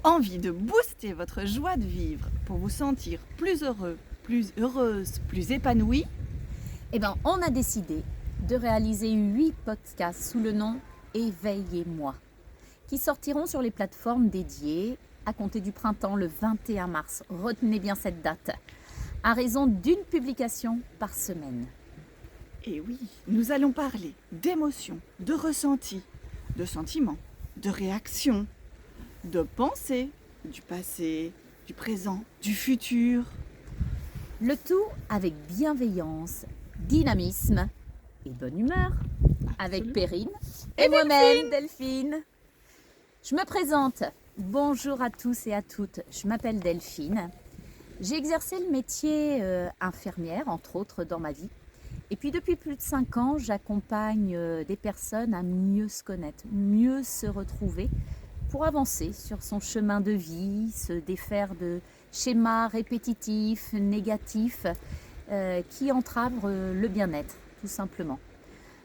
Envie de booster votre joie de vivre pour vous sentir plus heureux, plus heureuse, plus épanoui? Eh bien, on a décidé de réaliser 8 podcasts sous le nom Éveillez-moi, qui sortiront sur les plateformes dédiées à compter du printemps le 21 mars. Retenez bien cette date, à raison d'une publication par semaine. Et oui, nous allons parler d'émotions, de ressentis, de sentiments, de réactions, de pensées, du passé, du présent, du futur. Le tout avec bienveillance, dynamisme et bonne humeur, avec Perrine et moi-même, Delphine. Je me présente. Bonjour à tous et à toutes. Je m'appelle Delphine. J'ai exercé le métier infirmière, entre autres, dans ma vie. Et puis depuis plus de 5 ans, j'accompagne des personnes à mieux se connaître, mieux se retrouver pour avancer sur son chemin de vie, se défaire de schémas répétitifs, négatifs, qui entravent le bien-être, tout simplement.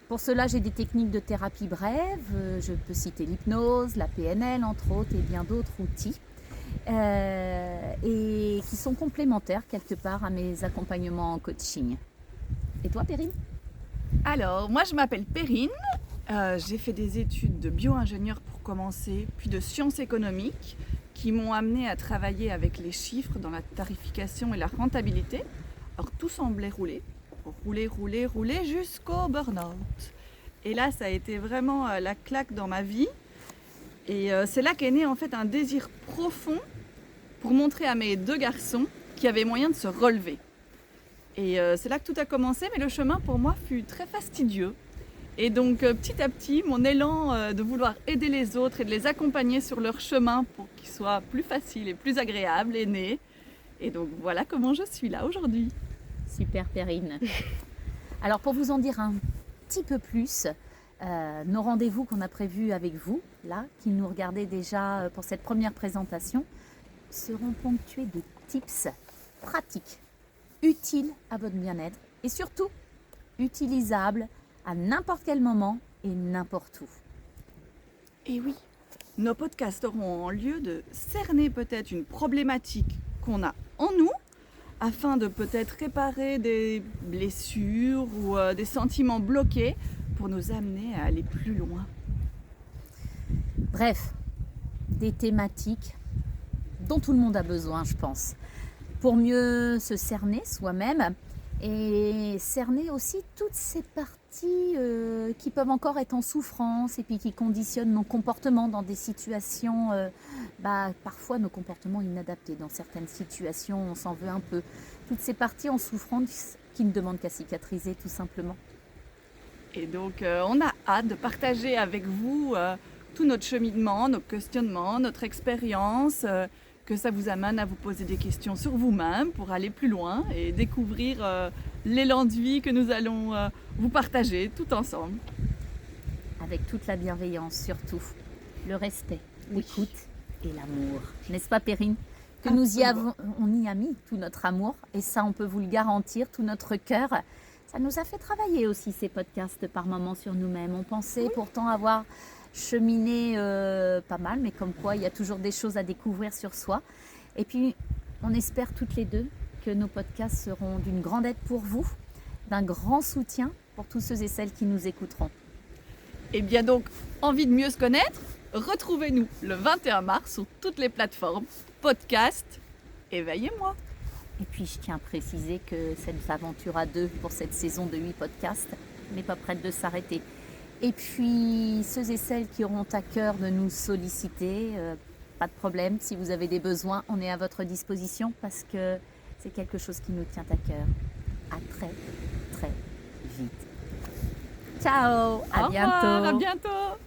Pour cela, j'ai des techniques de thérapie brève, je peux citer l'hypnose, la PNL, entre autres, et bien d'autres outils, et qui sont complémentaires quelque part à mes accompagnements en coaching. Et toi, Perrine ? Alors, moi je m'appelle Perrine, j'ai fait des études de bio-ingénieur pour commencer, puis de sciences économiques qui m'ont amenée à travailler avec les chiffres dans la tarification et la rentabilité. Alors tout semblait rouler jusqu'au burn-out. Et là, ça a été vraiment la claque dans ma vie. Et c'est là qu'est né en fait un désir profond pour montrer à mes 2 garçons qu'il y avait moyen de se relever. Et c'est là que tout a commencé, mais le chemin pour moi fut très fastidieux. Et donc petit à petit, mon élan de vouloir aider les autres et de les accompagner sur leur chemin pour qu'il soit plus facile et plus agréable est né. Et donc voilà comment je suis là aujourd'hui. Super, Perrine. Alors pour vous en dire un petit peu plus, nos rendez-vous qu'on a prévus avec vous, là, qui nous regardez déjà pour cette première présentation, seront ponctués de tips pratiques, utiles à votre bien-être et surtout utilisables à n'importe quel moment et n'importe où. Et oui, nos podcasts auront en lieu de cerner peut-être une problématique qu'on a en nous, afin de peut-être réparer des blessures ou des sentiments bloqués pour nous amener à aller plus loin. Bref, des thématiques dont tout le monde a besoin, je pense, pour mieux se cerner soi-même et cerner aussi toutes ces parties qui peuvent encore être en souffrance et puis qui conditionnent nos comportements dans des situations, parfois nos comportements inadaptés. Dans certaines situations, on s'en veut un peu. Toutes ces parties en souffrance qui ne demandent qu'à cicatriser tout simplement. Et donc on a hâte de partager avec vous tout notre cheminement, nos questionnements, notre expérience, que ça vous amène à vous poser des questions sur vous-même pour aller plus loin et découvrir l'élan de vie que nous allons vous partager tout ensemble. Avec toute la bienveillance surtout, le respect, l'écoute et l'amour. N'est-ce pas, Perrine ? Que on y a mis tout notre amour et ça on peut vous le garantir, tout notre cœur. Ça nous a fait travailler aussi ces podcasts par moments sur nous-mêmes. On pensait pourtant avoir cheminé pas mal, mais comme quoi il y a toujours des choses à découvrir sur soi. Et puis on espère toutes les deux que nos podcasts seront d'une grande aide pour vous, d'un grand soutien pour tous ceux et celles qui nous écouteront. Et bien donc, envie de mieux se connaître ? Retrouvez-nous le 21 mars sur toutes les plateformes podcast Éveillez-moi. Et puis je tiens à préciser que cette aventure à 2 pour cette saison de 8 podcasts n'est pas prête de s'arrêter. Et puis ceux et celles qui auront à cœur de nous solliciter, pas de problème, si vous avez des besoins, on est à votre disposition parce que c'est quelque chose qui nous tient à cœur. À très, très vite. Ciao, à bientôt. À bientôt.